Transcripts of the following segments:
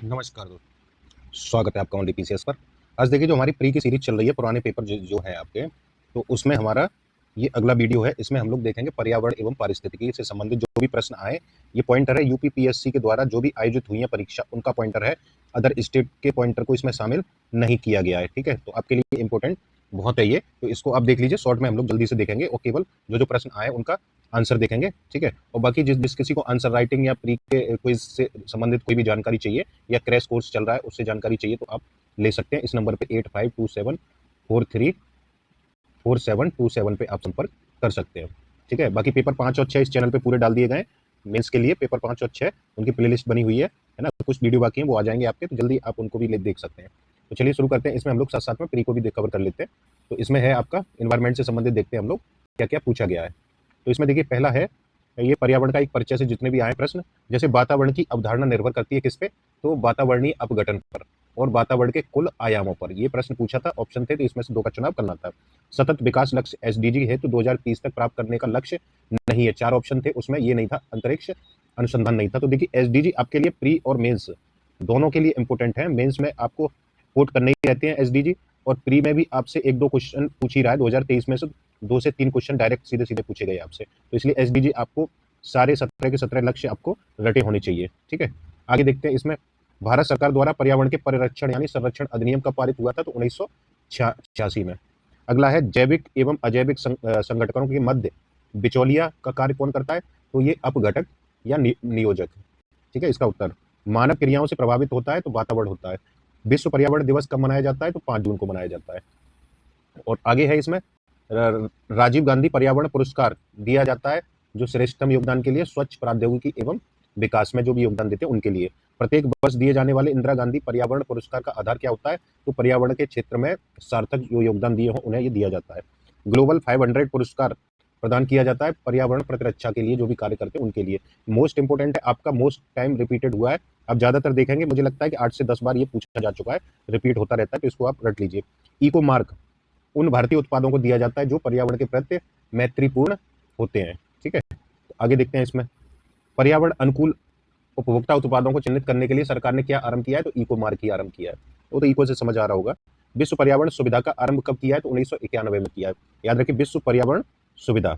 नमस्कार दोस्तों, स्वागत है आपका ऑन डीपीसीएस पर। आज देखिए जो हमारी प्री की सीरीज चल रही है पुराने पेपर जो है आपके, तो उसमें हमारा ये अगला वीडियो है। इसमें हम लोग देखेंगे पर्यावरण एवं पारिस्थितिकी से संबंधित जो भी प्रश्न आए। ये पॉइंटर है यूपीपीएससी के द्वारा जो भी आयोजित हुई है परीक्षा, उनका पॉइंटर है। अदर स्टेट के पॉइंटर को इसमें शामिल नहीं किया गया है। ठीक है, तो आपके लिए इंपॉर्टेंट बहुत है ये, तो इसको आप देख लीजिए। शॉर्ट में हम लोग जल्दी से देखेंगे और केवल जो जो प्रश्न आए उनका आंसर देखेंगे। ठीक है, और बाकी जिस किसी को आंसर राइटिंग या प्री के क्विज से संबंधित कोई भी जानकारी चाहिए या क्रैश कोर्स चल रहा है उससे जानकारी चाहिए, तो आप ले सकते हैं इस नंबर पे 8527434727 पे आप संपर्क कर सकते हैं। ठीक है, बाकी पेपर 5 और 6 इस चैनल पे पूरे डाल दिए गए। मेंस के लिए पेपर 5 और 6 उनकी प्लेलिस्ट बनी हुई है ना। कुछ वीडियो बाकी हैं, वो आ जाएंगे आपके, तो जल्दी आप उनको भी देख सकते हैं। तो चलिए शुरू करते हैं। इसमें हम लोग साथ साथ में प्री को भी कवर कर लेते हैं। तो इसमें है आपका इन्वायरमेंट से संबंधित, देखते हैं हम लोग क्या क्या पूछा गया है। तो इसमें देखिए पहला है ये पर्यावरण का एक परिचय से जितने भी आए प्रश्न, जैसे वातावरण की अवधारणा निर्भर करती है किस पे, तो वातावरणीय अपघटन पर और वातावरण के कुल आयामों पर। ये प्रश्न पूछा था, ऑप्शन थे, तो इसमें से 2 का चुनाव करना था। सतत विकास लक्ष्य एसडीजी है तो 2030 तक प्राप्त करने का लक्ष्य नहीं है। 4 ऑप्शन थे, उसमें ये नहीं था, अंतरिक्ष अनुसंधान नहीं था। तो देखिए एसडीजी आपके लिए प्री और मेंस दोनों के लिए इंपॉर्टेंट है। मेंस में आपको कोट करने ही रहते हैं एसडीजी, और प्री में भी आपसे 1-2 क्वेश्चन पूछ ही रहा है। 2023 में से 2 से 3 क्वेश्चन डायरेक्ट सीधे सीधे पूछे गए आपसे, तो इसलिए एसडीजी आपको सारे 17 के 17 लक्ष्य आपको रटे होने चाहिए। ठीक है, आगे देखते हैं। इसमें भारत सरकार द्वारा पर्यावरण के परिरक्षण यानी संरक्षण अधिनियम कब पारित हुआ था, तो 1986 में। अगला है जैविक एवं अजैविक संगठनों के मध्य बिचौलिया का कार्य कौन करता है, तो ये अपघटक या नियोजक। ठीक है, इसका उत्तर मानव क्रियाओं से प्रभावित होता है तो वातावरण होता है। विश्व पर्यावरण दिवस कब मनाया जाता है, तो 5 जून को मनाया जाता है। और आगे है इसमें राजीव गांधी पर्यावरण पुरस्कार दिया जाता है जो श्रेष्ठतम योगदान के लिए स्वच्छ प्रौद्योगिकी एवं विकास में जो भी योगदान देते हैं उनके लिए। प्रत्येक वर्ष दिए जाने वाले इंदिरा गांधी पर्यावरण पुरस्कार का आधार क्या होता है, तो पर्यावरण के क्षेत्र में सार्थक जो योगदान दिए हो उन्हें ये दिया जाता है। ग्लोबल 500 पुरस्कार प्रदान किया जाता है पर्यावरण प्रतिरक्षा के लिए जो भी कार्य करते हैं उनके लिए। मोस्ट इंपोर्टेंट है आपका, मोस्ट टाइम रिपीटेड हुआ है। आप ज्यादातर देखेंगे, मुझे लगता है कि 8 से 10 बार ये पूछा जा चुका है, रिपीट होता रहता है, तो इसको आप रट लीजिए। इको मार्क उन भारतीय उत्पादों को दिया जाता है जो पर्यावरण के प्रति मैत्रीपूर्ण होते हैं। ठीक है, तो आगे देखते हैं। इसमें पर्यावरण अनुकूल उपभोक्ता उत्पादों को चिन्हित करने के लिए सरकार ने क्या आरंभ किया है, तो इको मार्क ही आरंभ किया है। वो तो इको से समझ आ रहा होगा। विश्व पर्यावरण सुविधा का आरंभ कब किया है, तो 1991 में किया है। याद रखिए, विश्व पर्यावरण सुविधा,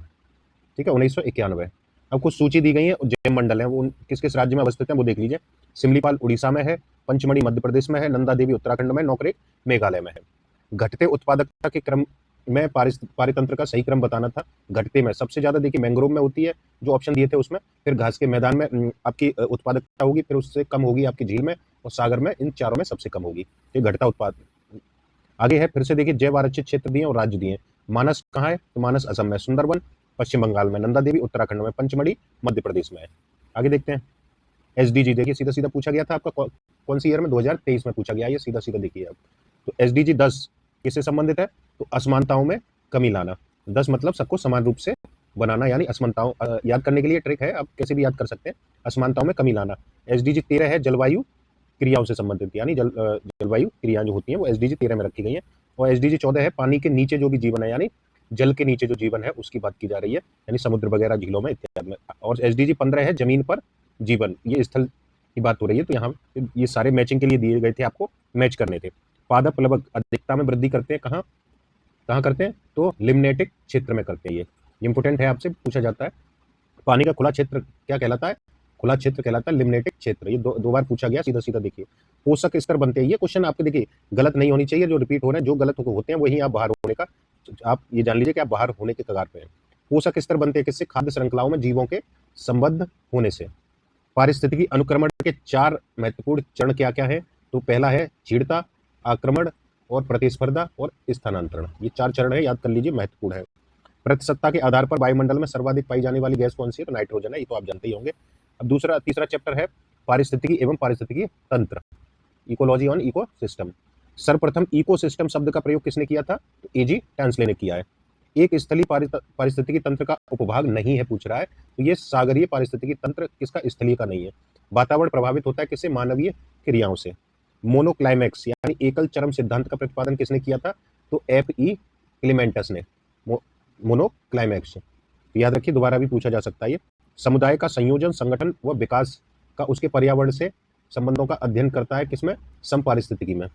ठीक है, 1991। अब कुछ सूची दी गई है, जैव मंडल है, वो किस किस राज्य में अवस्थित है वो देख लीजिए। सिमलीपाल उड़ीसा में है, पंचमढ़ी मध्य प्रदेश में है, नंदा देवी उत्तराखंड में, नौकरेक मेघालय में है। घटते उत्पादकता के क्रम में पारितंत्र का सही क्रम बताना था। घटते में सबसे ज्यादा देखिए मैंग्रोव में होती है, जो ऑप्शन दिए थे उसमें, फिर घास के मैदान में आपकी उत्पादकता होगी, फिर उससे कम होगी आपकी झील में, और सागर में, इन चारों में सबसे कम होगी। ये घटता उत्पाद। आगे है, फिर से देखिए जैव आरक्षित क्षेत्र दिए और राज्य दिए। मानस कहाँ है, तो मानस असम में, सुंदरवन पश्चिम बंगाल में, नंदा देवी उत्तराखंड में, पंचमढ़ी मध्य प्रदेश में है। आगे देखते हैं। एसडीजी देखिए सीधा सीधा पूछा गया था आपका, कौन सी ईयर में, 2023 में पूछा गया, ये सीधा सीधा देखिए आप। तो एसडीजी 10 किससे संबंधित है, तो असमानताओं में कमी लाना। 10 मतलब सबको समान रूप से बनाना, यानी असमानताओं याद करने के लिए ट्रिक है, आप कैसे भी याद कर सकते हैं, असमानताओं में कमी लाना। एसडीजी 13 है जलवायु क्रियाओं से संबंधित, यानी जलवायु क्रियाएं जो होती हैं वो एसडीजी 13 में रखी गई हैं। और एसडीजी 14 है पानी के नीचे जो भी जीवन है, यानी जल के नीचे जो जीवन है उसकी बात की जा रही है, यानी समुद्र वगैरह, झीलों में, इत्यादि में। और एसडीजी 15 है जमीन पर जीवन, ये स्थल की बात हो रही है। तो यहाँ ये सारे मैचिंग के लिए दिए गए थे, आपको मैच करने थे। पादप प्लवक अधिकता में वृद्धि करते हैं, कहाँ कहाँ करते हैं, तो लिम्नेटिक क्षेत्र में करते हैं। ये इंपोर्टेंट है, आपसे पूछा जाता है। पानी का खुला क्षेत्र क्या कहलाता है, खुला क्षेत्र कहलाता है लिम्नेटिक क्षेत्र। ये दो बार पूछा गया, सीधा सीधा देखिए। पोषक स्तर बनते हैं, ये क्वेश्चन आपके देखिए गलत नहीं होनी चाहिए, जो रिपीट हो रहे हैं, जो गलत होते हैं वही आप बाहर होने का, आप ये जान लीजिए कि आप बाहर होने के कगार पे हैं। पोषक स्तर बनते हैं किससे, खाद्य श्रृंखलाओं में जीवों के संबद्ध होने से। पारिस्थितिकी अनुक्रमण के 4 महत्वपूर्ण चरण क्या क्या है, तो पहला है क्षीणता, आक्रमण और प्रतिस्पर्धा और स्थानांतरण। ये 4 चरण है, याद कर लीजिए, महत्वपूर्ण है। प्रतिशतता के आधार पर वायुमंडल में सर्वाधिक पाई जाने वाली गैस कौन सी है, तो नाइट्रोजन है, ये तो आप जानते ही होंगे। अब तीसरा चैप्टर है पारिस्थितिकी एवं पारिस्थितिकी तंत्र, इकोलॉजी ऑन इकोसिस्टम। सर्वप्रथम इकोसिस्टम शब्द का प्रयोग किसने किया था, तो एजी टैंसले ने किया है। एक स्थलीय पारिस्थितिकी तंत्र का उपभाग नहीं है पूछ रहा है, तो ये सागरीय पारिस्थितिकी तंत्र किसका, स्थलीय का नहीं है। वातावरण प्रभावित होता है किससे, मानवीय क्रियाओं से। मोनोक्लाइमैक्स यानी एकल चरम सिद्धांत का प्रतिपादन किसने किया था, तो F.E. क्लीमेंटस ने। मोनोक्लाइमैक्स याद रखिए, दोबारा भी पूछा जा सकता है ये। समुदाय का संयोजन, संगठन व विकास का उसके पर्यावरण से संबंधों का अध्ययन करता है किसमें, समपारिस्थितिकी में।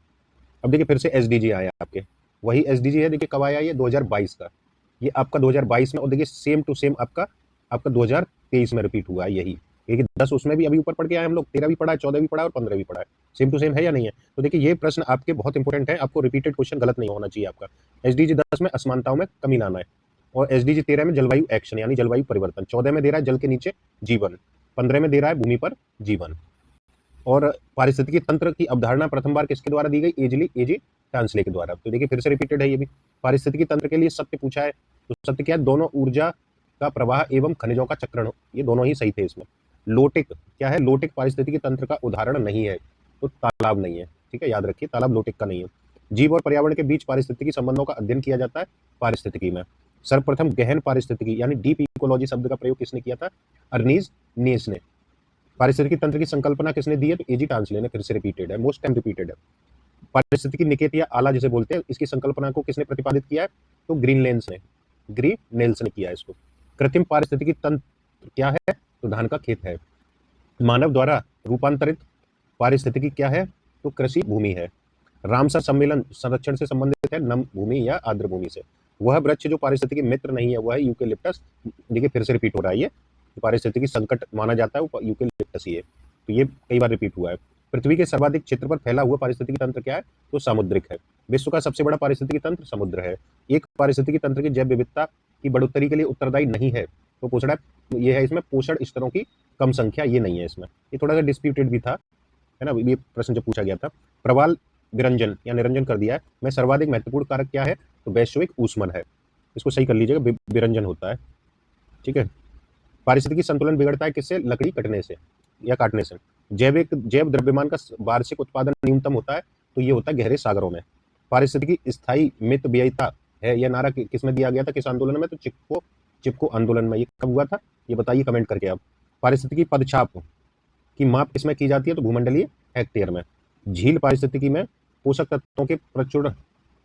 अब देखिए फिर से एसडीजी आया आपके, वही एसडीजी है, देखिए कब आया ये 2022 का, ये आपका 2022 में, और देखिए सेम टू सेम आपका 2023 में रिपीट हुआ है यही, क्योंकि 10 उसमें भी अभी ऊपर पड़ के आए हम लोग, 13 भी पढ़ा है, 14 भी पढ़ा है और 15 भी पढ़ा है, सेम टू सेम है या नहीं है। तो देखिए ये प्रश्न आपके बहुत इंपॉर्टेंट है, आपको रिपीटेड क्वेश्चन गलत नहीं होना चाहिए आपका। एसडीजी 10 में असमानताओं में कमी लाना है, और एसडीजी 13 में जलवायु एक्शन यानी जलवायु परिवर्तन, 14 में दे रहा है जल के नीचे जीवन, 15 में दे रहा है भूमि पर जीवन। और पारिस्थितिकी तंत्र की अवधारणा प्रथम बार किसके द्वारा दी गई, एजी टांसले के द्वारा। तो देखिए फिर से रिपीटेड है ये भी। पारिस्थितिकी तंत्र के लिए सत्य पूछा है, तो सत्य क्या है, दोनों ऊर्जा का प्रवाह एवं खनिजों का चक्रण, ये दोनों ही सही थे इसमें। लोटिक क्या है, लोटिक पारिस्थितिकी तंत्र का उदाहरण नहीं है, तो तालाब नहीं है, ठीक है, याद रखिए तालाब लोटिक का नहीं है। जीव और पर्यावरण के बीच पारिस्थितिकी संबंधों का अध्ययन किया जाता है पारिस्थितिकी में। सर्वप्रथम गहन पारिस्थितिकी यानी डीप इकोलॉजी शब्द का प्रयोग किसने किया था, अर्नीज नीस ने। पारिस्थितिकी तंत्र की संकल्पना किसने दी है, तो एजी टांसले ने, फिर से रिपीटेड है, मोस्ट टाइम रिपीटेड है। पारिस्थितिकी निकेत या आला जिसे बोलते हैं, इसकी संकल्पना को किसने प्रतिपादित किया है, तो ग्रीनलैंड्स ने, ग्रीनलैंड्स ने किया है इसको। कृत्रिम पारिस्थितिकी तंत्र क्या है, तो धान का खेत है। मानव द्वारा रूपांतरित पारिस्थितिकी क्या है, तो कृषि भूमि है। रामसर सम्मेलन संरक्षण से संबंधित है, नम भूमि या आर्द्र भूमि से। वह वृक्ष जो पारिस्थितिकी मित्र नहीं है वह है यूकेलिप्टस। देखिए फिर से रिपीट हो रहा है, ये पारिस्थितिकी संकट माना जाता है वो यूकेलिप्टस ही है, तो ये कई बार रिपीट हुआ है। पृथ्वी के सर्वाधिक क्षेत्र पर फैला हुआ पारिस्थितिकी तंत्र क्या है, तो सामुद्रिक है। विश्व का सबसे बड़ा पारिस्थितिकी तंत्र समुद्र है। एक पारिस्थितिकी तंत्र की जैव विविधता की बढ़ोतरी के लिए उत्तरदायी नहीं है, तो पोषण ये है इसमें, पोषण स्तरों की कम संख्या, ये नहीं है इसमें, ये थोड़ा सा डिस्प्यूटेड भी था, है ना, ये प्रश्न जब पूछा गया था। प्रवाल विरंजन या निरंजन कर दिया है, में सर्वाधिक महत्वपूर्ण कारक क्या है, तो वैश्विक ऊष्मन है, इसको सही कर लीजिएगा, विरंजन होता है, ठीक है। पारिस्थितिकी संतुलन बिगड़ता है किससे, लकड़ी कटने से या काटने से। जैव द्रव्यमान का वार्षिक उत्पादन न्यूनतम होता है, तो ये होता है गहरे सागरों में। पारिस्थितिकी स्थायी मित व्ययिता है, यह नारा किसमें दिया गया था, किस आंदोलन में, तो चिपको आंदोलन में। ये कब हुआ था, ये बताइए कमेंट करके आप। पारिस्थितिकी पदछाप की माप किसमें की जाती है, तो भूमंडलीय हेक्टेयर में। झील पारिस्थितिकी में पोषक तत्वों के प्रचुरण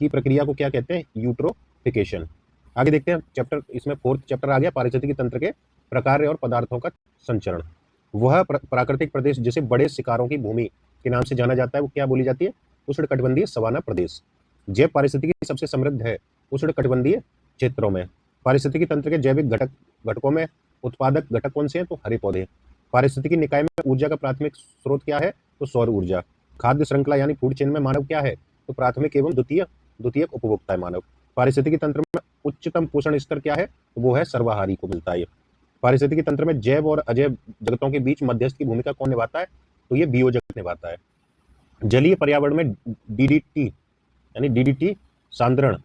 की प्रक्रिया को क्या कहते हैं, यूट्रोफिकेशन। आगे देखते हैं चैप्टर, इसमें 4th चैप्टर आ गया, पारिस्थितिकी तंत्र के प्रकार और पदार्थों का संचरण। वह प्राकृतिक प्रदेश जिसे बड़े शिकारों की भूमि के नाम से जाना जाता है वो क्या बोली जाती है, उष्णकटिबंधीय सवाना प्रदेश। जैव पारिस्थितिकी सबसे समृद्ध है उष्णकटिबंधीय क्षेत्रों में। पारिस्थितिकी तंत्र के जैविक घटकों में उत्पादक घटक कौन से हैं, तो हरे पौधे। पारिस्थितिकी निकाय में ऊर्जा का प्राथमिक स्रोत क्या है, तो सौर ऊर्जा। खाद्य श्रृंखला यानी फूड चेन में मानव क्या है, तो प्राथमिक एवं द्वितीयक उपभोक्ता है मानव। पारिस्थितिकी तंत्र में उच्चतम पोषण स्तर क्या है, तो वो है सर्वाहारी को मिलता है। पारिस्थितिकी तंत्र में जैव और अजैव जगतों के बीच मध्यस्थ की भूमिका कौन निभाता है, तो ये बियोजक निभाता है। जलीय पर्यावरण में डीडीटी सांद्रण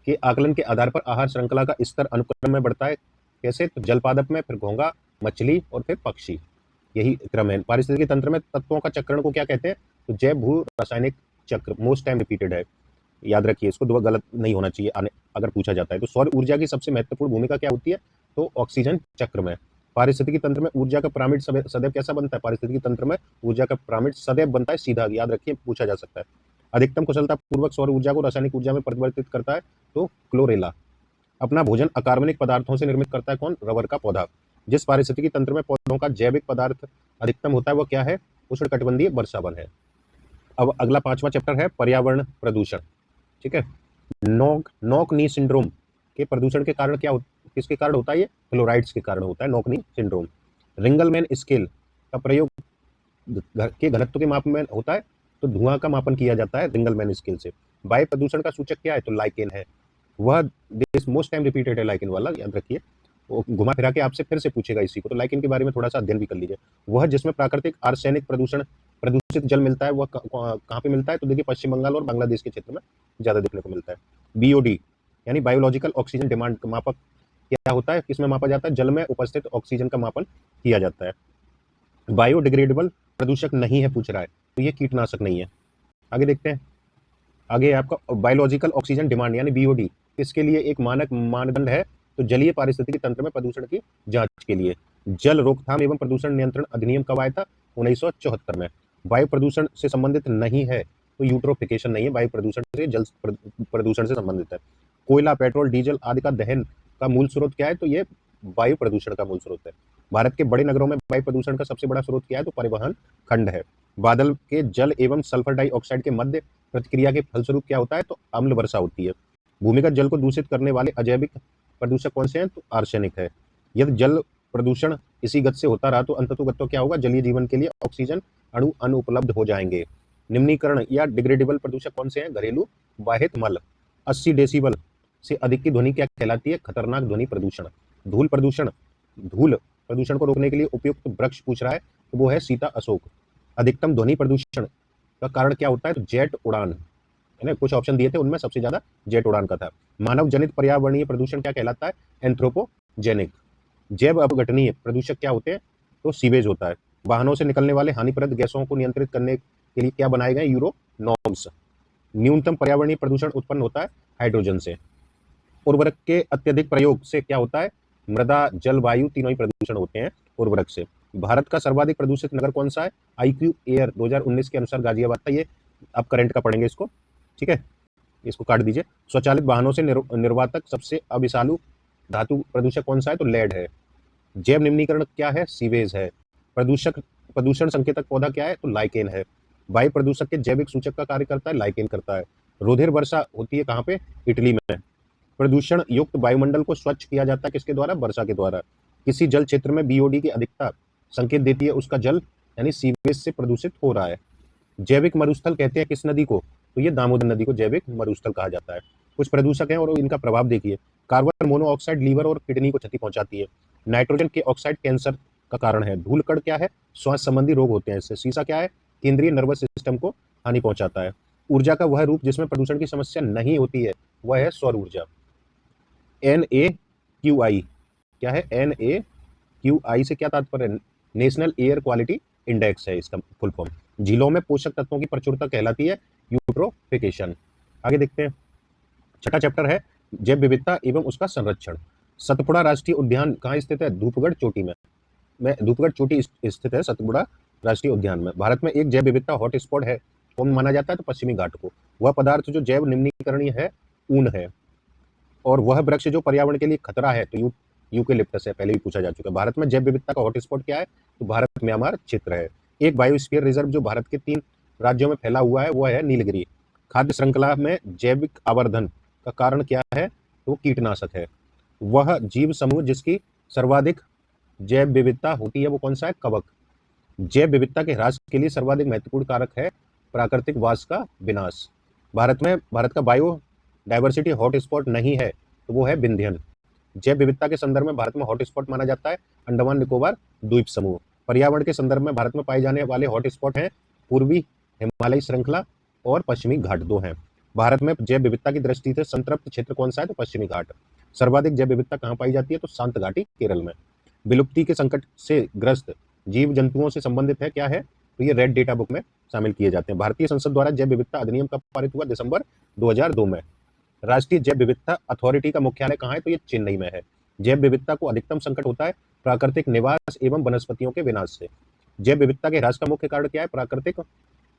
के आकलन के आधार पर आहार श्रृंखला का स्तर अनुक्रम में बढ़ता है, कैसे, तो जल पादप में, फिर घोंघा, मछली और फिर पक्षी, यही क्रम है। पारिस्थितिकी तंत्र में तत्वों का चक्रण को क्या कहते हैं, तो जैव भू रासायनिक चक्र, मोस्ट टाइम रिपीटेड है, याद रखिए इसको, दो गलत नहीं होना चाहिए अगर पूछा जाता है। तो सौर ऊर्जा की सबसे महत्वपूर्ण भूमिका क्या होती है, तो ऑक्सीजन चक्र में। पारिस्थितिकी तंत्र में ऊर्जा का पिरामिड सदैव कैसा बनता है, पारिस्थितिकी तंत्र में ऊर्जा का पिरामिड सदैव बनता है सीधा, याद रखिए, पूछा जा सकता है। अधिकतम कुशलता पूर्वक सौर ऊर्जा को रासायनिक ऊर्जा में परिवर्तित करता है, तो क्लोरेला। अपना भोजन अकार्बनिक पदार्थों से निर्मित करता है कौन, रबर का पौधा। जिस पारिस्थितिकी तंत्र में पौधों का जैविक पदार्थ अधिकतम होता है वो क्या है, उष्णकटिबंधीय वर्षावन है। अब अगला 5वां चैप्टर है पर्यावरण प्रदूषण, ठीक है। नॉक नी सिंड्रोम के प्रदूषण के कारण क्या किसके कारण होता है, ये फ्लोराइड्स के कारण होता है, knock knee syndrome. Ringelmann scale का प्रयोग के घनत्व के माप में होता है, तो धुआं का मापन किया जाता है रिंगलमैन स्केल से। वायु प्रदूषण का सूचक क्या है, तो लाइकेन है। वह दिस मोस्ट टाइम रिपीटेड है लाइकेन वाला, याद रखिए, वो घुमा फिरा के आपसे फिर से पूछेगा इसी को, तो लाइकेन के बारे में थोड़ा सा अध्ययन भी कर लीजिए। वह जिसमें प्राकृतिक आर्सेनिक प्रदूषित जल मिलता है, वह कहाँ पे मिलता है, तो देखिए पश्चिम बंगाल और बांग्लादेश के क्षेत्र में ज्यादा देखने को मिलता है। बीओडी यानी बायोलॉजिकल ऑक्सीजन डिमांड मापक क्या होता है, किसमें मापा जाता है, जल में उपस्थित ऑक्सीजन का मापन किया जाता है। बायोडिग्रेडेबल प्रदूषक नहीं है पूछ रहा है, तो ये कीटनाशक नहीं है। आगे देखते हैं, आगे आपका बायोलॉजिकल ऑक्सीजन डिमांड यानी बीओडी किसके लिए एक मानदंड है, तो जलीय पारिस्थितिकी तंत्र में प्रदूषण की जांच के लिए। जल रोकथाम एवं प्रदूषण नियंत्रण अधिनियम कब आया था, 1974 में। वायु प्रदूषण से संबंधित नहीं है, तो यूट्रोफिकेशन नहीं है, वायु प्रदूषण से जल प्रदूषण से संबंधित है। कोयला, पेट्रोल, डीजल आदि का दहन का मूल स्रोत क्या है, तो ये वायु प्रदूषण का मूल स्रोत है। भारत के बड़े नगरों में वायु प्रदूषण का सबसे बड़ा स्रोत क्या है? तो परिवहन खंड है। बादल के जल एवं सल्फर डाइऑक्साइड के मध्य प्रतिक्रिया के फलस्वरूप क्या होता है? तो अम्ल वर्षा होती है। भूमिगत जल को दूषित करने वाले अजैविक प्रदूषक कौन से हैं? तो आर्सेनिक है। यदि जल प्रदूषण इसी गति से होता रहा तो अंततोगत्वा क्या होगा? जलीय जीवन के लिए ऑक्सीजन अणु अनुपलब्ध हो जाएंगे। निम्नीकरण या डिग्रेडेबल प्रदूषक कौन से हैं? घरेलू वाहित मल। 80 डेसिबल से अधिक की ध्वनि क्या कहलाती है? खतरनाक ध्वनि प्रदूषण। धूल प्रदूषण, धूल प्रदूषण को रोकने के लिए उपयुक्त वृक्ष पूछ रहा है, तो वो है सीता अशोक। अधिकतम ध्वनि प्रदूषण का कारण क्या होता है? तो जेट उड़ान, है ना। कुछ ऑप्शन दिए थे, उनमें सबसे ज्यादा जेट उड़ान का था। मानव जनित पर्यावरणीय प्रदूषण क्या कहलाता है? एंथ्रोपोजेनिक। जैव अपघटनीय प्रदूषक क्या होते हैं? तो सीवेज होता है। वाहनों से निकलने वाले हानिप्रद गैसों को नियंत्रित करने के लिए क्या बनाए गए? Euro norms. न्यूनतम पर्यावरणीय प्रदूषण उत्पन्न होता है हाइड्रोजन से। उर्वरक के अत्यधिक प्रयोग से क्या होता है? मृदा, जल, वायु तीनों ही प्रदूषण होते हैं उर्वरक से। भारत का सर्वाधिक प्रदूषित नगर कौन सा है? आईक्यू एयर 2019 के अनुसार गाजियाबाद था। ये आप करंट का पढ़ेंगे इसको, ठीक है, इसको काट दीजिए। स्वचालित वाहनों से निर्वातक सबसे अविषालु धातु प्रदूषक कौन सा है? तो लेड है। जैव निम्नीकरण क्या है? सीवेज है। प्रदूषण संकेतक पौधा क्या है? तो लाइकेन है। वायु प्रदूषक के जैविक सूचक का कार्य करता है? लाइकेन करता है। रुधिर वर्षा होती है कहाँ पे? इटली में। प्रदूषण युक्त वायुमंडल को स्वच्छ किया जाता है किसके द्वारा? वर्षा के द्वारा। किसी जल क्षेत्र में बीओडी की अधिकता संकेत देती है उसका जल यानी सीवेज से प्रदूषित हो रहा है। जैविक मरुस्थल कहते हैं किस नदी को? तो ये दामोदर नदी को जैविक मरुस्थल कहा जाता है। कुछ प्रदूषक हैं और इनका प्रभाव देखिए। कार्बन मोनोऑक्साइड लीवर और किडनी को क्षति पहुंचाती है। नाइट्रोजन के ऑक्साइड कैंसर का कारण है। धूलकण क्या है? श्वास संबंधी रोग होते हैं इससे। शीशा क्या है? केंद्रीय नर्वस सिस्टम को हानि पहुंचाता है। ऊर्जा का वह रूप जिसमें प्रदूषण की समस्या नहीं होती है वह है सौर ऊर्जा। NAQI क्या है? NAQI से क्या तात्पर्य है? नेशनल एयर क्वालिटी इंडेक्स है इसका फुल फॉर्म। झीलों में पोषक तत्वों की प्रचुरता कहलाती है यूट्रोफिकेशन। आगे देखते हैं। छठा चैप्टर है जैव विविधता एवं उसका संरक्षण। सतपुड़ा राष्ट्रीय उद्यान कहाँ स्थित है? धूपगढ़ चोटी में धूपगढ़ चोटी स्थित है सतपुड़ा राष्ट्रीय उद्यान में। भारत में एक जैव विविधता हॉटस्पॉट है, कौन माना जाता है? तो पश्चिमी घाट को। वह पदार्थ जो जैव निम्नीकरणीय है ऊन है। और वह वृक्ष जो पर्यावरण के लिए खतरा है तो यूकेलिप्टस है, पहले भी पूछा जा चुका है। भारत में जैव विविधता का हॉटस्पॉट क्या है? तो भारत म्यांमार क्षेत्र है। एक बायोस्फीयर रिजर्व जो भारत के 3 राज्यों में फैला हुआ है वो है नीलगिरी। खाद्य श्रृंखला में जैविक आवर्धन का कारण क्या है? तो कीटनाशक है। वह जीव समूह जिसकी सर्वाधिक जैव विविधता होती है वो कौन सा है? कवक। जैव विविधता के ह्रास के लिए सर्वाधिक महत्वपूर्ण कारक है प्राकृतिक वास का विनाश। भारत का बायो डायवर्सिटी हॉटस्पॉट नहीं है तो वो है विंध्यन। जैव विविधता के संदर्भ में भारत में हॉटस्पॉट माना जाता है अंडमान निकोबार द्वीप समूह। पर्यावरण के संदर्भ में भारत में पाए जाने वाले हॉटस्पॉट हैं पूर्वी हिमालय श्रृंखला और पश्चिमी घाट, 2 हैं। भारत में जैव विविधता की दृष्टि से संतृप्त क्षेत्र कौन सा है? तो पश्चिमी घाट। सर्वाधिक जैव विविधता कहाँ पाई जाती है? तो शांत घाटी केरल में। विलुप्ति के संकट से ग्रस्त जीव जंतुओं से संबंधित है क्या है? तो ये रेड डेटा बुक में शामिल किए जाते हैं। भारतीय संसद द्वारा जैव विविधता अधिनियम कब पारित हुआ? दिसंबर 2002 में। राष्ट्रीय जैव विविधता अथॉरिटी का मुख्यालय कहाँ है? तो ये चेन्नई में है। जैव विविधता को अधिकतम संकट होता है प्राकृतिक निवास एवं वनस्पतियों के विनाश से। जैव विविधता के ह्रास का मुख्य कारण क्या है? प्राकृतिक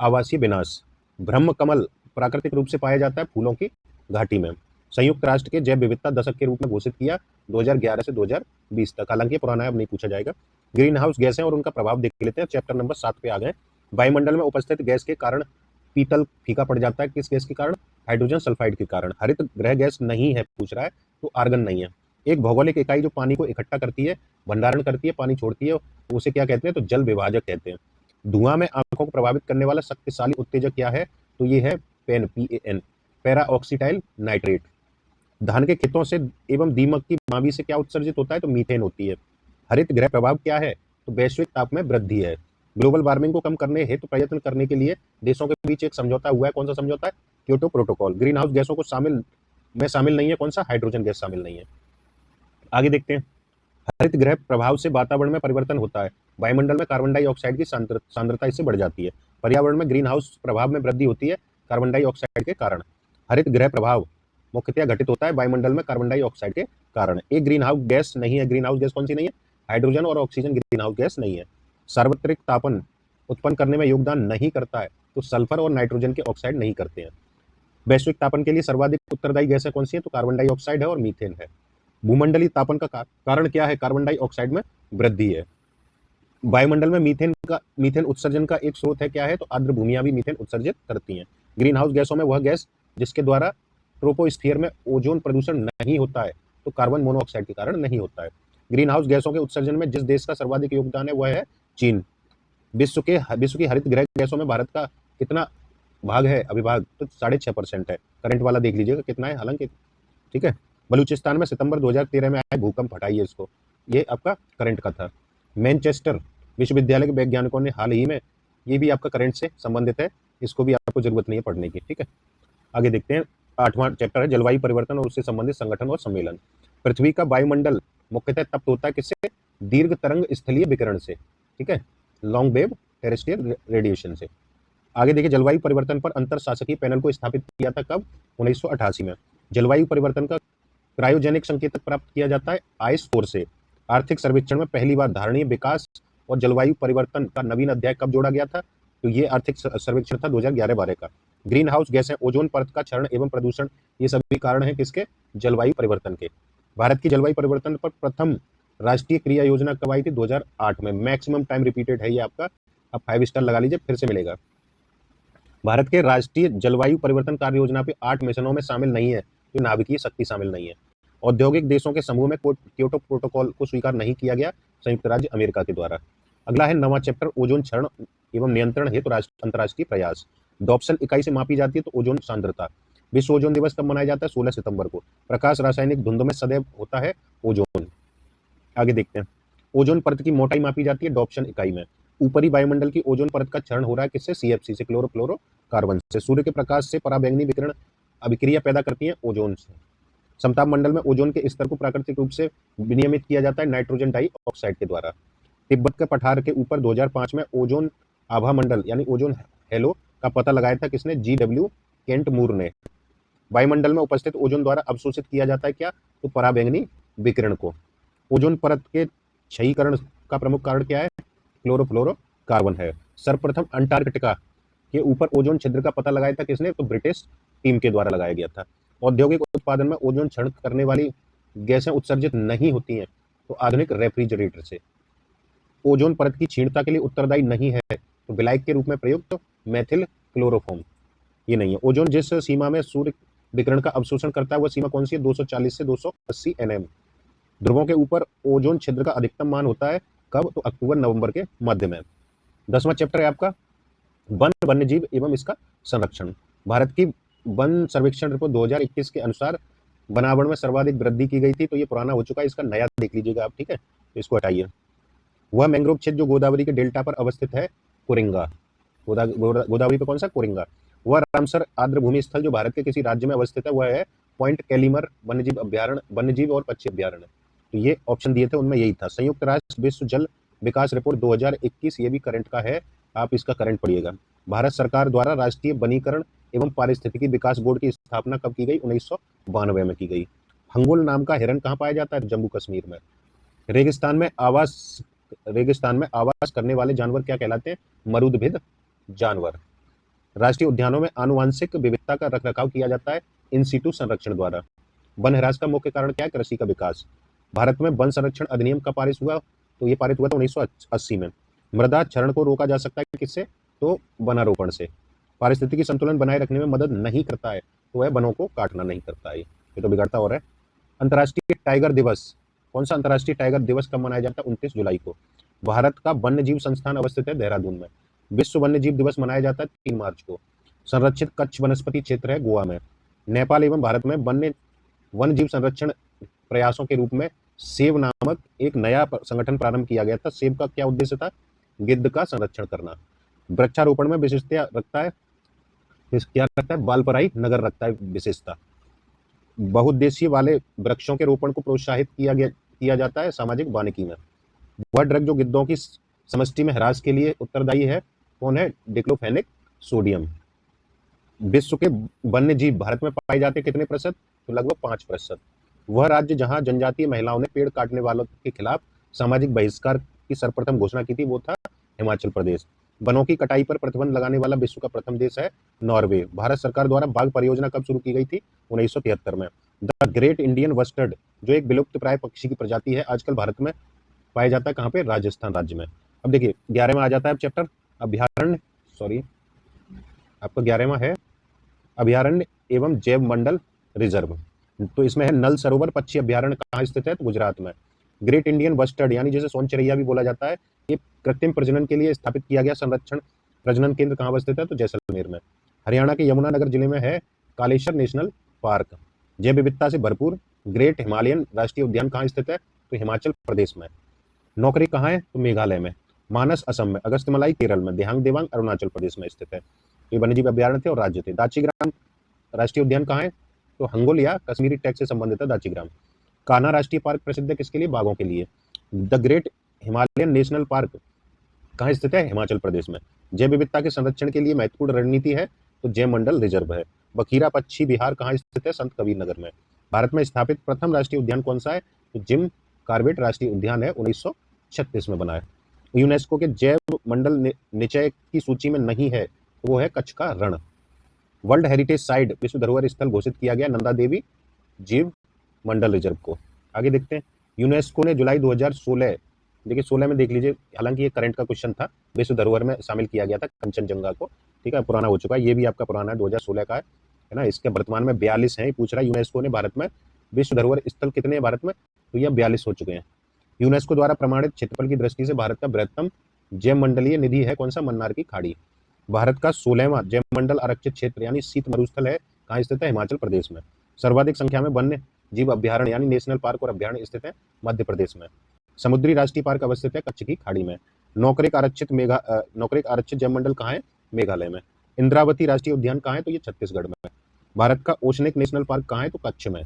आवासीय विनाश। ब्रह्म कमल प्राकृतिक रूप से पाया जाता है फूलों की घाटी में। संयुक्त राष्ट्र के जैव विविधता दशक के रूप में घोषित किया 2011 से 2020 तक। हालांकि पुराना है, अब नहीं पूछा जाएगा। ग्रीन हाउस गैसें और उनका प्रभाव देख लेते हैं। चैप्टर नंबर 7 पे आ गए। वायुमंडल में उपस्थित गैस के कारण पीतल फीका पड़ जाता है। किस गैस के कारण? हाइड्रोजन सल्फाइड के कारण। हरित गृह गैस नहीं है पूछ रहा है, तो आर्गन नहीं है। एक भौगोलिक इकाई जो पानी को इकट्ठा करती है, भंडारण करती है, पानी छोड़ती है, उसे क्या कहते हैं? तो जल विभाजक कहते हैं। धुआं में आंखों को प्रभावित करने वाला शक्तिशाली उत्तेजक क्या है? तो ये है पेन, PAN, पैरा ऑक्सीटाइल नाइट्रेट। धान के खेतों से एवं दीमक की मावी से क्या उत्सर्जित होता है? तो मीथेन होती है। हरित गृह प्रभाव क्या है? तो वैश्विक ताप में वृद्धि है। ग्लोबल वार्मिंग को कम करने हेतु प्रयत्न करने के लिए देशों के बीच एक समझौता हुआ है। कौन सा समझौता है? Kyoto protocol. ग्रीन हाउस गैसों को शामिल नहीं है कौन सा? हाइड्रोजन गैस शामिल नहीं है। आगे देखते हैं। हरित गृह प्रभाव से वातावरण में परिवर्तन होता है। वायुमंडल में कार्बन डाइऑक्साइड की सांद्रता इससे बढ़ जाती है। पर्यावरण में ग्रीन हाउस प्रभाव में वृद्धि होती है कार्बन डाइऑक्साइड के कारण। हरित गृह प्रभाव मुख्यतः घटित होता है वायुमंडल में कार्बन डाइऑक्साइड के कारण। एक ग्रीन हाउस गैस नहीं है। ग्रीन हाउस गैस कौन सी नहीं है? हाइड्रोजन और ऑक्सीजन ग्रीन हाउस गैस नहीं है। सार्वत्रिक तापन उत्पन्न करने में योगदान नहीं करता है, तो सल्फर और नाइट्रोजन के ऑक्साइड नहीं करते हैं। वैश्विक तापन के लिए सर्वाधिक उत्तरदायी गैसें कौन सी है? तो कार्बन डाइऑक्साइड है और मीथेन है। भूमंडलीय तापन का कारण क्या है? कार्बन डाइऑक्साइड में वृद्धि है। वायुमंडल में मीथेन उत्सर्जन का एक स्रोत है, क्या है? तो आर्द्र भूमियां भी मीथेन उत्सर्जित करती हैं। ग्रीन हाउस गैसों में वह गैस जिसके द्वारा ट्रोपोस्फियर में ओजोन प्रदूषण नहीं होता है, तो कार्बन मोनोऑक्साइड के कारण नहीं होता है। ग्रीन हाउस गैसों के उत्सर्जन में जिस देश का सर्वाधिक योगदान है वह है चीन। विश्व की हरित गृह गैसों में भारत का कितना भाग है, अभिभाग? तो 6.5% है। करंट वाला देख लीजिएगा कितना है, हालांकि ठीक है। बलूचिस्तान में सितंबर 2013 में आए भूकंप, हटाइए इसको, ये आपका करंट का था। मैनचेस्टर विश्वविद्यालय के वैज्ञानिकों ने हाल ही में, ये भी आपका करंट से संबंधित है, इसको भी आपको जरूरत नहीं है पढ़ने की, ठीक है। आगे देखते हैं, 8वां चैप्टर है जलवायु परिवर्तन और उससे संबंधित संगठन और सम्मेलन। पृथ्वी का वायुमंडल मुख्यतः तप्त होता है किससे? दीर्घ तरंग स्थलीय विकिरण से, ठीक है, लॉन्ग वेव टेरेस्ट्रियल रेडिएशन से। आगे देखिए, जलवायु परिवर्तन पर अंतर शासकीय पैनल को स्थापित किया था कब? 1988 में। जलवायु परिवर्तन का क्रायोजेनिक संकेतक प्राप्त किया जाता है आइस कोर से। आर्थिक सर्वेक्षण में पहली बार धारणीय विकास और जलवायु परिवर्तन का नवीन अध्याय कब जोड़ा गया था? तो ये आर्थिक सर्वेक्षण था 2011-12 का। ग्रीन हाउस गैसें, ओजोन परत का क्षरण एवं प्रदूषण, ये सभी कारण हैं किसके? जलवायु परिवर्तन के। भारत की जलवायु परिवर्तन पर प्रथम राष्ट्रीय क्रिया योजना कब आई थी? 2008 में। मैक्सिमम टाइम रिपीटेड है ये आपका, अब 5 स्टार लगा लीजिए, फिर से मिलेगा। भारत के राष्ट्रीय जलवायु परिवर्तन कार्य योजना पे 8 मिशनों में शामिल नहीं है, तो नाभिकीय शक्ति शामिल नहीं है। औद्योगिक देशों के समूह में क्योटो प्रोटोकॉल को स्वीकार नहीं किया गया संयुक्त राज्य अमेरिका के द्वारा। अगला है 9वां चैप्टर, ओजोन क्षरण एवं नियंत्रण हेतु अंतर्राष्ट्रीय प्रयास। डॉप्सन इकाई से मापी जाती है तो ओजोन सांद्रता। विश्व ओजोन दिवस कब मनाया जाता है? 16 सितंबर को। प्रकाश रासायनिक धुंध में सदैव होता है ओजोन। आगे देखते हैं, ओजोन परत की मोटाई मापी जाती है डॉप्सन इकाई में। ऊपरी वायुमंडल की ओजोन परत का क्षरण हो रहा है किससे? सीएफसी से, क्लोरोफ्लोरोकार्बन से। सूर्य के प्रकाश से पराबैंगनी विकिरण अभिक्रिया पैदा करती है ओजोन से। समताप मंडल में ओजोन के स्तर को प्राकृतिक रूप से विनियमित किया जाता है नाइट्रोजन डाइऑक्साइड के द्वारा। तिब्बत के पठार के ऊपर 2005 में ओजोन आभा मंडल यानी ओजोन हेलो का पता लगाया था किसने? GW केंट मूर ने। वायुमंडल में उपस्थित ओजोन द्वारा अवशोषित किया जाता है क्या? तो पराबैंगनी विकिरण को। ओजोन परत के क्षयीकरण का प्रमुख कारण क्या है? क्लोरोफ्लोरोकार्बन है। सर्वप्रथम अंटार्कटिका के ऊपर ओजोन छिद्र का पता लगाया था किसने? तो ब्रिटिश टीम के द्वारा लगाया गया था। औद्योगिक उत्पादन में ओजोन क्षरण करने वाली गैसें उत्सर्जित नहीं होती हैं, तो आधुनिक रेफ्रिजरेटर से। ओजोन परत की क्षीणता के लिए उत्तरदायी नहीं है, तो विलायक के रूप में प्रयुक्त मेथिल क्लोरोफॉर्म, ये नहीं है। ओजोन जिस सीमा में सूर्य विकिरण का अवशोषण करता है वह सीमा कौन सी है? 240 से 280 nm। ध्रुवों के ऊपर ओजोन छिद्र का अधिकतम मान होता है कब? तो अक्टूबर-नवंबर के मध्य में। 10वां चैप्टर है आपका वन, वन्यजीव एवं इसका संरक्षण। भारत की वन सर्वेक्षण रिपोर्ट 2021 के अनुसार वनावरण में सर्वाधिक वृद्धि की गई थी, तो ये पुराना हो चुका है, इसका नया देख लीजिएगा आप, ठीक है, तो इसको हटाइए। वह मैंग्रोव क्षेत्र जो गोदावरी के डेल्टा पर अवस्थित है, कोरिंगा। गोदावरी पे कौन सा? कोरिंगा। वह रामसर आर्द्र भूमि स्थल जो भारत के किसी राज्य में अवस्थित है वह है पॉइंट कैलीमर वन्यजीव अभ्यारण्य, वन्यजीव और पक्षी अभ्यारण्य। तो ये ऑप्शन दिए थे, उनमें यही था। संयुक्त राष्ट्र विश्व जल विकास रिपोर्ट 2021, ये भी करंट का है, आप इसका करंट पढ़िएगा। भारत सरकार द्वारा राष्ट्रीय वनीकरण एवं पारिस्थितिकी विकास बोर्ड की स्थापना कब की गई? 1992 में की गई। हंगोल नाम का हिरन कहाँ पाया जाता है? जम्मू कश्मीर में। रेगिस्तान में आवास करने वाले जानवर क्या कहलाते हैं? मरुदभिद जानवर। राष्ट्रीय उद्यानों में आनुवांशिक विविधता का रखरखाव किया जाता है इन सीटू संरक्षण द्वारा। वन ह्रास का मुख्य कारण क्या है? कृषि का विकास। भारत में वन संरक्षण अधिनियम का पारित हुआ? तो ये पारित हुआ था 1980 में। मृदा क्षरण को रोका जा सकता है किससे? तो वनारोपण से। पारिस्थितिकी संतुलन बनाए रखने में मदद नहीं करता है, तो वह वनों को काटना नहीं करता है, ये तो बिगाड़ता हो रहा है। अंतर्राष्ट्रीय टाइगर दिवस, कौन सा अंतर्राष्ट्रीय टाइगर दिवस कब मनाया जाता है? 29 जुलाई को। भारत का वन्य जीव संस्थान अवस्थित है देहरादून में। विश्व वन्य जीव दिवस मनाया जाता है 3 मार्च को। संरक्षित कच्छ वनस्पति क्षेत्र है गोवा में। नेपाल एवं भारत में वन्य जीव संरक्षण प्रयासों के रूप में सेव नामक एक नया संगठन प्रारंभ किया गया था। सेव का क्या उद्देश्य था? गिद्ध का संरक्षण करना। वृक्षारोपण में विशेषता रखता है, क्या रखता है? बालपराई नगर रखता है विशेषता। बहुउद्देशीय वाले वृक्षों के रोपण को प्रोत्साहित किया जाता है सामाजिक वानिकी में। वह ड्रग जो गिद्धों की समष्टि में ह्रास के लिए उत्तरदायी है, कौन है? Diclofenac sodium. विश्व के वन्य जीव भारत में पाए जाते हैं कितने प्रतिशत? तो लगभग 5%। वह राज्य जहां जनजातीय महिलाओं ने पेड़ काटने वालों के खिलाफ सामाजिक बहिष्कार की सर्वप्रथम घोषणा की थी वो था हिमाचल प्रदेश। वनों की कटाई पर प्रतिबंध लगाने वाला विश्व का प्रथम देश है नॉर्वे। भारत सरकार द्वारा बाघ परियोजना कब शुरू की गई थी? 1973 में। द ग्रेट इंडियन बस्टर्ड, जो एक विलुप्त प्राय पक्षी की प्रजाति है, आजकल भारत में पाया जाता है कहाँ पे? राजस्थान राज्य में। अब देखिए 11वां आ जाता है अब चैप्टर अभ्यारण्य, सॉरी आपका 11वां है अभ्यारण्य एवं जैव मंडल रिजर्व। तो इसमें है नल सरोवर पक्षी अभ्यारण्य कहाँ स्थित है? तो गुजरात में। ग्रेट इंडियन बस्टर्ड यानी जिसे सोन चिरैया भी बोला जाता है, ये कृत्रिम प्रजनन के लिए स्थापित किया गया संरक्षण प्रजनन केंद्र कहाँ स्थित है? तो जैसलमेर में। हरियाणा के यमुनानगर जिले में है कालेश्वर नेशनल पार्क। जैव विविधता से भरपूर ग्रेट हिमालयन राष्ट्रीय उद्यान कहाँ स्थित है? तो हिमाचल प्रदेश में। नौकरी कहाँ है? तो मेघालय में। मानस असम में, अगस्त्यमलाई केरल में, देहांग देवांग अरुणाचल प्रदेश में स्थित है। तो ये वन्यजीव अभ्यारण्य थे और राज्य थे। दाचीग्राम राष्ट्रीय उद्यान कहाँ है? तो हंगोलिया कश्मीरी टैक्स से संबंधित है दाचीग्राम। कान्हा राष्ट्रीय पार्क प्रसिद्ध है किसके लिए? बाघों के लिए। The great Himalayan national park कहाँ स्थित है? हिमाचल प्रदेश में। जैव विविधता के संरक्षण के लिए महत्वपूर्ण रणनीति है तो जैव मंडल रिजर्व है। बखीरा पक्षी विहार कहाँ स्थित है? संत कबीर नगर में। भारत में स्थापित प्रथम राष्ट्रीय उद्यान कौन सा है? तो जिम कार्बेट राष्ट्रीय उद्यान है, 1936 में बना है। यूनेस्को के जैव मंडल निचय की सूची में नहीं है, वो है कच्छ का रण। वर्ल्ड हेरिटेज साइट विश्व धरोहर स्थल घोषित किया गया नंदा देवी जीव मंडल रिजर्व को। आगे देखते हैं। यूनेस्को ने जुलाई 2016, देखिए 16 में देख लीजिए, हालांकि ये करंट का क्वेश्चन था, विश्व धरोहर में शामिल किया गया था कंचनजंगा को। ठीक है, पुराना हो चुका है, ये भी आपका पुराना है, 2016 का है ना। इसके वर्तमान में 42 है। पूछ रहा है यूनेस्को ने भारत में विश्व धरोहर स्थल कितने हैं भारत में? तो ये 42 हो चुके हैं। यूनेस्को द्वारा प्रमाणित क्षेत्रफल की दृष्टि से भारत का बृहत्तम जैव मंडलीय निधि है कौन सा? मन्नार की खाड़ी। भारत का 16वां जैव मंडल आरक्षित क्षेत्र यानी शीत मरुस्थल है कहाँ स्थित है? हिमाचल प्रदेश में। सर्वाधिक संख्या में वन्य जीव अभ्यारण्य यानी नेशनल पार्क और अभ्यारण्य स्थित है मध्य प्रदेश में। समुद्री राष्ट्रीय पार्क अवस्थित है कच्छ की खाड़ी में। नौकरेक आरक्षित जैव मंडल कहाँ है? मेघालय में। इंद्रावती राष्ट्रीय उद्यान कहाँ है? तो ये छत्तीसगढ़ में। भारत का ओशनिक नेशनल पार्क कहाँ है? तो कच्छ में।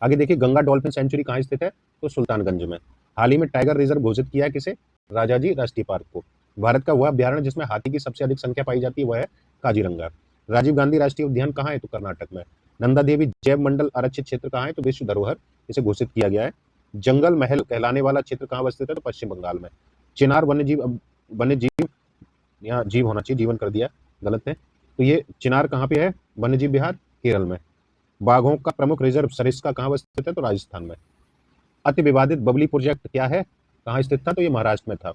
आगे देखिए गंगा डॉल्फिन सेंचुरी कहाँ स्थित है? तो सुल्तानगंज में। हाल ही में टाइगर रिजर्व घोषित किया है किसे? राजाजी राष्ट्रीय पार्क को। भारत का वह अभ्यारण्य जिसमें हाथी की सबसे अधिक संख्या पाई जाती है वह है काजीरंगा। राजीव गांधी राष्ट्रीय उद्यान कहाँ है? तो कर्नाटक में। नंदा देवी जैव मंडल आरक्षित क्षेत्र कहाँ है? तो विश्व धरोहर इसे घोषित किया गया है। जंगल महल कहलाने वाला क्षेत्र कहाँ अवस्थित है? तो पश्चिम बंगाल में। चिनार वन्यजीव यहाँ जीव होना चाहिए, जीवन कर दिया, गलत है। तो ये चिनार कहाँ पे है? वन्यजीव विहार केरल में। बाघों का प्रमुख रिजर्व सरिस्का कहाँ अवस्थित है? तो राजस्थान में। अति विवादित बबली प्रोजेक्ट क्या है? कहाँ स्थित था? तो ये महाराष्ट्र में था,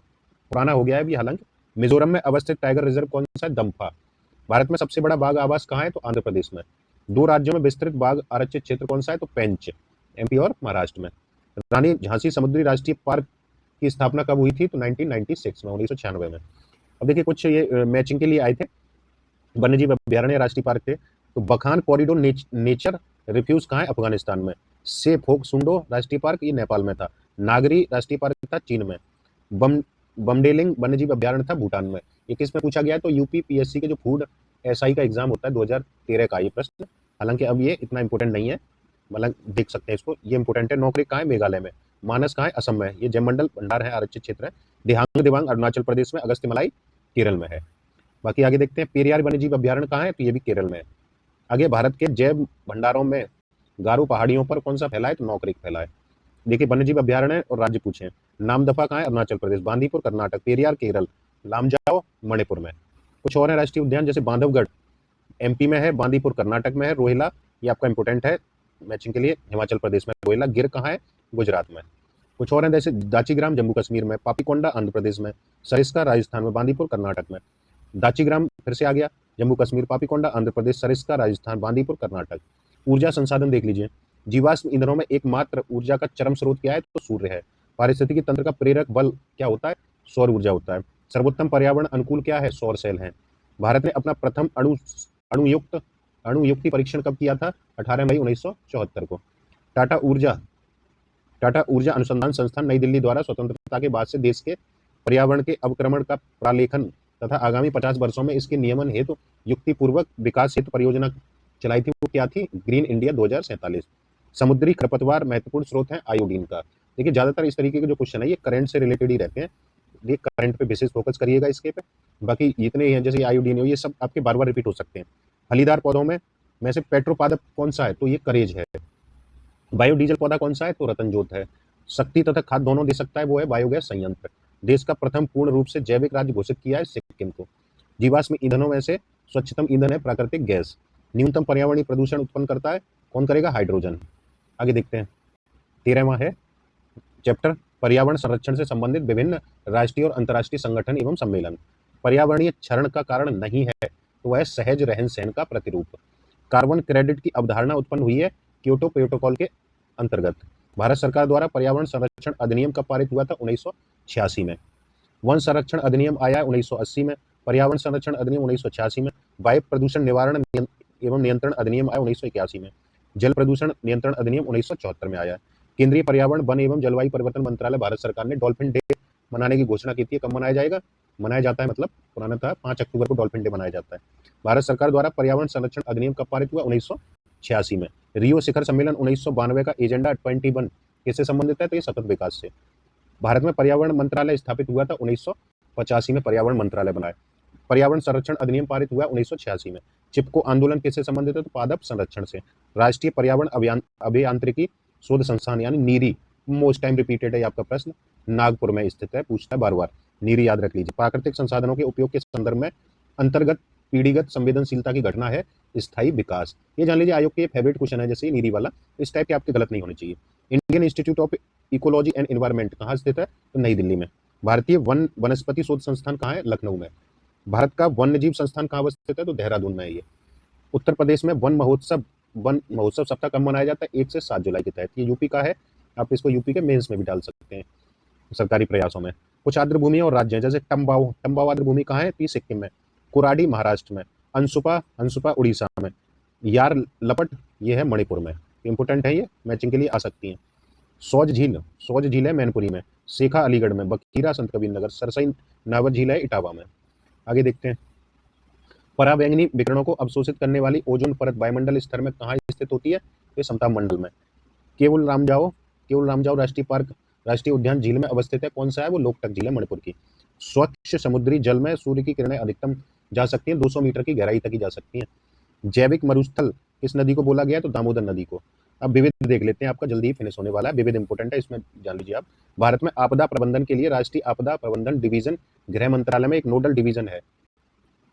पुराना हो गया है अभी हालांकि। मिजोरम में अवस्थित टाइगर रिजर्व कौन सा है? दम्फा। भारत में सबसे बड़ा बाघ आवास कहाँ है? तो आंध्र प्रदेश में। दो राज्यों में विस्तृत बाघ आरक्षित क्षेत्र कौन सा है? तो पेंच, एमपी और महाराष्ट्र में। रानी झांसी समुद्री राष्ट्रीय पार्क की स्थापना कब हुई थी? तो 1996 में, 1996 में। अब देखिए कुछ ये मैचिंग के लिए आए थे, वन्यजीव अभ्यारण्य राष्ट्रीय पार्क थे। तो बखान कॉरिडोर नेचर रिफ्यूज कहाँ है? अफगानिस्तान में। से फोक सुंडो राष्ट्रीय पार्क ये नेपाल में था। नागरी राष्ट्रीय पार्क था चीन में। बमडेलिंग वन्यजीव अभ्यारण्य था भूटान में। ये किस में पूछा गया है? तो यूपी पीएससी के जो फूड एसआई का एग्जाम होता है 2013 का ये प्रश्न, हालांकि अब ये इतना इंपॉर्टेंट नहीं है, मतलब देख सकते हैं इसको, ये इंपॉर्टेंट है। नौकरी कहाँ है? मेघालय में। मानस कहाँ है? असम में। ये जयमंडल भंडार है आरक्षित क्षेत्र है। देहांग देवांग अरुणाचल प्रदेश में। अगस्त्यमलाई केरल में है। बाकी आगे देखते हैं। पेरियार वन्यजीव अभ्यारण्य कहाँ है? तो ये भी केरल में है। आगे भारत के जैव भंडारों में गारो पहाड़ियों पर कौन सा फैला है? तो नौकरिक फैला है। देखिए वन्यजीव अभ्यारण्य और राज्य पूछे। नामदफा कहाँ है? अरुणाचल प्रदेश। बांदीपुर कर्नाटक। पेरियार केरल। लामजाओ मणिपुर में। कुछ और है राष्ट्रीय उद्यान, जैसे बांधवगढ़ एमपी में है, बांदीपुर कर्नाटक में है, रोहिला ये आपका इंपोर्टेंट है मैचिंग के लिए, हिमाचल प्रदेश में। रोहिला गिर कहाँ है? गुजरात में। कुछ और है जैसे दाचीग्राम जम्मू कश्मीर में, पापीकोंडा आंध्र प्रदेश में, सरिस्का राजस्थान में, बांदीपुर कर्नाटक में। दाचीग्राम फिर से आ गया, जम्मू कश्मीर, पापीकोंडा आंध्र प्रदेश, सरिस्का राजस्थान, बांदीपुर कर्नाटक। ऊर्जा संसाधन देख लीजिए। जीवाश्म ईंधनों में एकमात्र ऊर्जा का चरम स्रोत क्या है? तो सूर्य है। पारिस्थितिकी तंत्र का प्रेरक बल क्या होता है? सौर ऊर्जा होता है। सर्वोत्तम पर्यावरण अनुकूल क्या है? सौर सेल है। भारत ने अपना प्रथम अणुयुक्ति परीक्षण कब किया था? 18 मई 1974 को। टाटा ऊर्जा अनुसंधान संस्थान नई दिल्ली द्वारा स्वतंत्रता के बाद से देश के पर्यावरण के अवक्रमण का प्रालेखन तथा आगामी 50 वर्षों में इसके नियमन हेतु युक्तिपूर्वक विकास हेतु परियोजना चलाई थी। वो क्या थी? Green India 2047। समुद्री खरपतवार महत्वपूर्ण स्रोत है आयोडीन का। देखिए ज्यादातर इस तरीके के जो क्वेश्चन है ये करंट से रिलेटेड ही रहते हैं, ये करंट पे विशेष फोकस करिएगा इसके पे। बाकी जितने ही हैं जैसे आयोडीन है ये सब आपके बार बार रिपीट हो सकते हैं। फलीदार पौधों में से पेट्रोपादप कौन सा है? तो ये करेज है। बायोडीजल पौधा कौन सा है? तो रतनजोत है। शक्ति तथा खाद्य दोनों दे सकता है, वो है बायोगैस संयंत्र। देश का प्रथम पूर्ण रूप से जैविक राज्य घोषित किया है सिक्किम को। जीवाश्म ईंधनों में से स्वच्छतम ईंधन है प्राकृतिक गैस। न्यूनतम पर्यावरणीय प्रदूषण उत्पन्न करता है कौन करेगा? हाइड्रोजन। आगे देखते हैं। 13वां है चैप्टर पर्यावरण संरक्षण से संबंधित विभिन्न राष्ट्रीय और अंतर्राष्ट्रीय संगठन एवं सम्मेलन। पर्यावरणीय क्षरण का कारण नहीं है तो वह सहज रहन सहन का प्रतिरूप। कार्बन क्रेडिट की अवधारणा उत्पन्न हुई है क्योटो प्रोटोकॉल के अंतर्गत। भारत सरकार द्वारा पर्यावरण संरक्षण अधिनियम कब पारित हुआ था? 1986 में। वन संरक्षण अधिनियम आया है 1980 में। पर्यावरण संरक्षण अधिनियम 1986 में। वायु प्रदूषण निवारण एवं नियंत्रण अधिनियम आया 1981 में। जल प्रदूषण नियंत्रण अधिनियम 1974 में आया है। केंद्रीय पर्यावरण वन एवं जलवायु परिवर्तन मंत्रालय भारत सरकार ने डॉल्फिन डे मनाने की घोषणा की थी। कब मनाया जाएगा? मनाया जाता है, मतलब पुराना था, 5 अक्टूबर को डॉल्फिन डे मनाया जाता है। भारत सरकार द्वारा पर्यावरण संरक्षण अधिनियम कब पारित हुआ? 1986 में। रियो शिखर सम्मेलन 1992 का एजेंडा 21 किससे संबंधित है? तो ये सतत विकास से। भारत में पर्यावरण मंत्रालय स्थापित हुआ था 1985 में, पर्यावरण मंत्रालय बनाया। पर्यावरण संरक्षण अधिनियम पारित हुआ 1986 में। चिपको आंदोलन किससे संबंधित है? तो पादप संरक्षण से। राष्ट्रीय पर्यावरण अभियांत्रिकी शोध संस्थान यानी नीरी, मोस्ट टाइम रिपीटेड है आपका प्रश्न, नागपुर में स्थित है, पूछता है बार बार, नीरी याद रख लीजिए। प्राकृतिक संसाधनों के उपयोग के संदर्भ में अंतर्गत पीढ़ीगत संवेदनशीलता की घटना है स्थायी विकास। ये जान लीजिए, आयोग के फेवरेट क्वेश्चन है जैसे नीरी वाला, इस टाइप के आपके गलत नहीं होने चाहिए। Indian institute of ecology and environment कहाँ स्थित है? तो नई दिल्ली में। भारतीय वनस्पति शोध संस्थान कहाँ है? लखनऊ में। भारत का वन्य जीव संस्थान कहाँ स्थित है? तो देहरादून में है ये। उत्तर प्रदेश में वन महोत्सव सप्ताह कब मनाया जाता है? 1 से 7 जुलाई के तहत। ये यूपी का है, आप इसको यूपी के मेंस में भी डाल सकते हैं सरकारी प्रयासों में। कुछ आर्द्र भूमि और राज्य हैं जैसे टम्बाव आर्द्र भूमि कहाँ है? तो सिक्किम में। कुराडी महाराष्ट्र में। अंसुपा उड़ीसा में। यार लपट ये है मणिपुर में। इंपोर्टेंट है, ये मैचिंग के लिए आ सकती हैं। सौज झील है मैनपुरी में। सेखा अलीगढ़ में। बखीरा संत कबीर नगर। सरसई नावर झील है इटावा में। आगे देखते हैं। पराबैंगनी विकिरणों को अवशोषित करने वाली ओजोन परत वायुमंडल स्तर में कहाँ स्थित होती है? ये समताप मंडल में। केवल रामजाओ राष्ट्रीय उद्यान झील में अवस्थित है। कौन सा है? वो लोकटक झील है मणिपुर की। स्वच्छ समुद्री जल में सूर्य की किरणें अधिकतम जा सकती हैं 200 मीटर की गहराई तक ही जा सकती हैं। जैविक मरुस्थल किस नदी को बोला गया है? तो दामोदर नदी को। अब विविध देख लेते हैं, आपका जल्दी ही फिनिश होने वाला है। विविध इंपोर्टेंट है, इसमें जान लीजिए आप। भारत में आपदा प्रबंधन के लिए राष्ट्रीय आपदा प्रबंधन डिवीजन गृह मंत्रालय में एक नोडल डिवीजन है।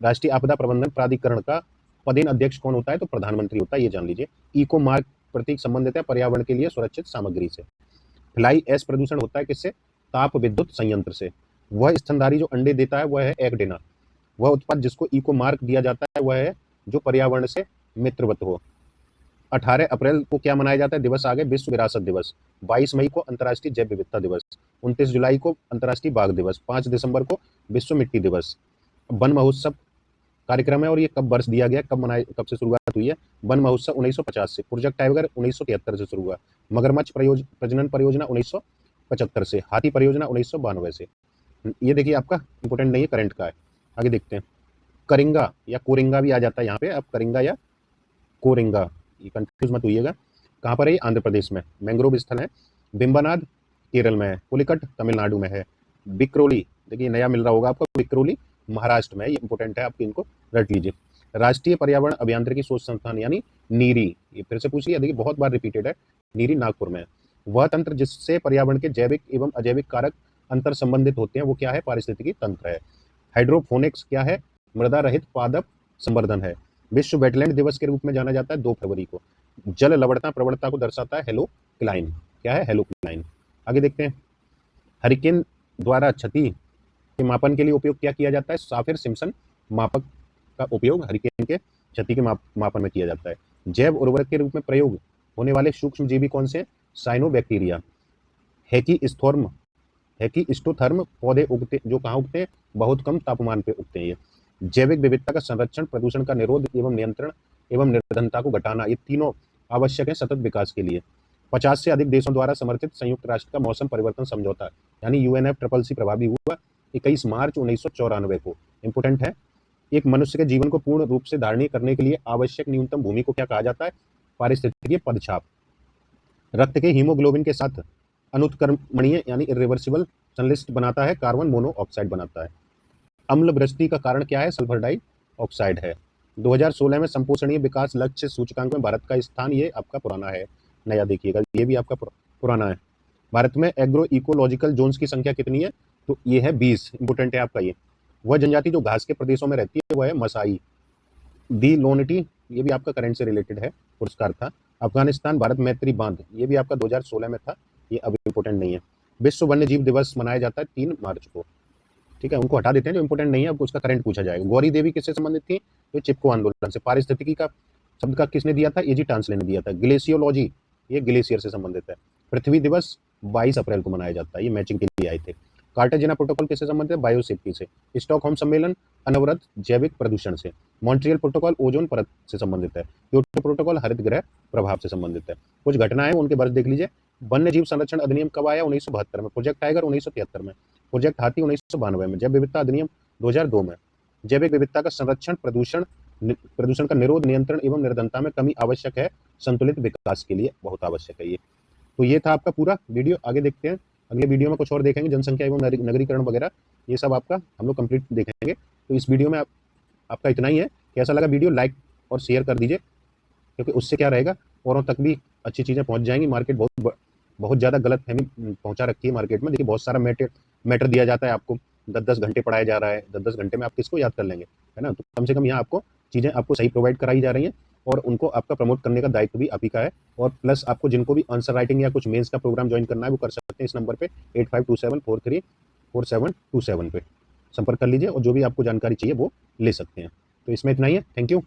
राष्ट्रीय आपदा प्रबंधन प्राधिकरण का पदेन अध्यक्ष कौन होता है? तो प्रधानमंत्री होता है, ये जान लीजिए। इको मार्क प्रतीक संबंधित है पर्यावरण के लिए सुरक्षित सामग्री से। फ्लाई ऐश प्रदूषण होता है किससे? ताप विद्युत संयंत्र से। वह स्तनधारी जो अंडे देता है वह है एग डिनर। वह उत्पाद जिसको इको मार्क दिया जाता है वह है जो पर्यावरण से मित्रवत हो। 18 अप्रैल को क्या मनाया जाता है? दिवस आगे विश्व विरासत दिवस। 22 मई को अंतर्राष्ट्रीय जैव विविधता दिवस। 29 जुलाई को अंतर्राष्ट्रीय बाघ दिवस। 5 दिसंबर को विश्व मिट्टी दिवस। वन महोत्सव कार्यक्रम है और ये कब वर्ष दिया गया, कब से शुरुआत हुई है? वन महोत्सव 1950 से। प्रोजेक्ट टाइगर 1973 से शुरू हुआ। मगरमच्छ प्रजनन परियोजना 1975 से। हाथी परियोजना 1992 से। ये देखिए आपका इंपोर्टेंट नहीं है, करंट का है। आगे देखते हैं। करिंगा या कोरिंगा भी आ जाता है यहाँ पे, अब करिंगा या कोरिंगा, ये कंफ्यूज मत होइएगा। कहाँ पर है? आंध्र प्रदेश में। मैंग्रोव स्थल है। बिंबानाद केरल में है। पुलिकट तमिलनाडु में है। बिक्रोली, देखिए नया मिल रहा होगा आपको, बिक्रोली महाराष्ट्र में है। ये इंपोर्टेंट है, आपको इनको रट लीजिए। राष्ट्रीय पर्यावरण अभियांत्रिकी शोध संस्थान यानी नीरी, ये फिर से पूछ लिया, देखिए बहुत बार रिपीटेड है। नीरी नागपुर में है। वह तंत्र जिससे पर्यावरण के जैविक एवं अजैविक कारक अंतर संबंधित होते हैं वो क्या है? पारिस्थितिकी तंत्र है। हाइड्रोफोनिक्स क्या है? मृदा रहित पादप संवर्धन है। विश्व वेटलैंड दिवस के रूप में जाना जाता है 2 फरवरी को। जल लवणता प्रवणता को दर्शाता है हेलोक्लाइन। क्या है? हेलोक्लाइन। आगे देखते हैं। हरिकेन द्वारा क्षति के मापन के लिए उपयोग क्या किया जाता है? साफिर सिम्पसन मापक का उपयोग हरिकेन के क्षति के मापन में किया जाता है। जैव उर्वरक के रूप में प्रयोग होने वाले सूक्ष्म जीवी कौन से? साइनोबैक्टीरिया। हेकिस्टोथर्म पौधे उगते जो कहाँ उगते हैं? बहुत कम तापमान पे उगते हैं ये। जैविक विविधता का संरक्षण, प्रदूषण का निरोध एवं नियंत्रण एवं निर्धनता को घटाना, ये तीनों आवश्यक है सतत विकास के लिए। 50 से अधिक देशों द्वारा समर्थित संयुक्त राष्ट्र का मौसम परिवर्तन समझौता यानी UNFCCC प्रभावी हुआ 21 मार्च 1994 को। इंपोर्टेंट है। एक मनुष्य के जीवन को पूर्ण रूप से धारणीय करने के लिए आवश्यक न्यूनतम भूमि को क्या कहा जाता है? पारिस्थितिकीय पदछाप। रक्त के हीमोग्लोबिन के साथ अनुत्क्रमणीय यानी इरिवर्सिबल संश्लिष्ट बनाता है, कार्बन मोनोऑक्साइड बनाता है। अम्ल वृष्टि का कारण क्या है? सल्फर डाइऑक्साइड है। 2016 में संपोषणीय विकास लक्ष्य सूचकांक में भारत का स्थान, ये आपका पुराना है, नया देखिएगा, ये भी आपका पुराना है। भारत में एग्रो इकोलॉजिकल जोन्स की संख्या कितनी है? तो ये है 20। इंपोर्टेंट है आपका ये। वह जनजाति जो घास के प्रदेशों में रहती है वह है मसाई। दी लोनिटी, ये भी आपका करंट से रिलेटेड है, पुरस्कार था। अफगानिस्तान भारत मैत्री बांध, ये भी आपका 2016 में था, ये अब इम्पोर्टेंट नहीं है। विश्व वन्य जीव दिवस मनाया जाता है 3 मार्च को, ठीक है, उनको हटा देते हैं जो इम्पोर्टेंट नहीं है, अब उसका करंट पूछा जाएगा। गौरी देवी किससे संबंधित थी? तो चिपको आंदोलन से। पारिस्थितिकी का शब्द का किसने दिया था? एजी टांसले ने दिया था। ग्लेशियोलॉजी, ये ग्लेशियर से संबंधित है। पृथ्वी दिवस 22 अप्रैल को मनाया जाता है, ये मैचिंग के लिए आए थे। कार्टाजेना प्रोटोकॉल किससे संबंधित है? बायोसेफ्टी से। स्टॉकहोम सम्मेलन अनवरत जैविक प्रदूषण से। मॉन्ट्रियल प्रोटोकॉल ओजोन परत से संबंधित है। क्योटो प्रोटोकॉल हरित गृह प्रभाव से संबंधित है। कुछ घटनाएं उनके वर्ष देख लीजिए। वन्य जीव संरक्षण अधिनियम कब आया? 1972 में। प्रोजेक्ट टाइगर 1973 में। प्रोजेक्ट हाथी 1992 में। जैव विविधता अधिनियम 2002 में। जैविक विविधता का संरक्षण, प्रदूषण का निरोध, नियंत्रण एवं निर्धनता में कमी आवश्यक है, संतुलित विकास के लिए बहुत आवश्यक है ये। तो ये था आपका पूरा वीडियो। आगे देखते हैं, अगले वीडियो में कुछ और देखेंगे, जनसंख्या एवं नगरीकरण वगैरह, ये सब आपका हम लोग कंप्लीट देखेंगे। तो इस वीडियो में आपका इतना ही है। कैसा लगा वीडियो? लाइक और शेयर कर दीजिए, क्योंकि उससे क्या रहेगा, औरों तक भी अच्छी चीज़ें पहुंच जाएंगी। मार्केट बहुत ज़्यादा गलतफहमी पहुंचा रखी है मार्केट में। देखिए बहुत सारा मैटर दिया जाता है आपको, 10-10 घंटे पढ़ाया जा रहा है, 10-10 घंटे में आप किसको याद कर लेंगे, है ना। तो कम से कम यहाँ आपको चीज़ें आपको सही प्रोवाइड कराई जा रही हैं, और उनको आपका प्रमोट करने का दायित्व भी आप ही का है। और प्लस आपको जिनको भी आंसर राइटिंग या कुछ मेंस का प्रोग्राम ज्वाइन करना है वो कर सकते हैं इस नंबर पे 8527434727 पे संपर्क कर लीजिए, और जो भी आपको जानकारी चाहिए वो ले सकते हैं। तो इसमें इतना ही है। Thank you.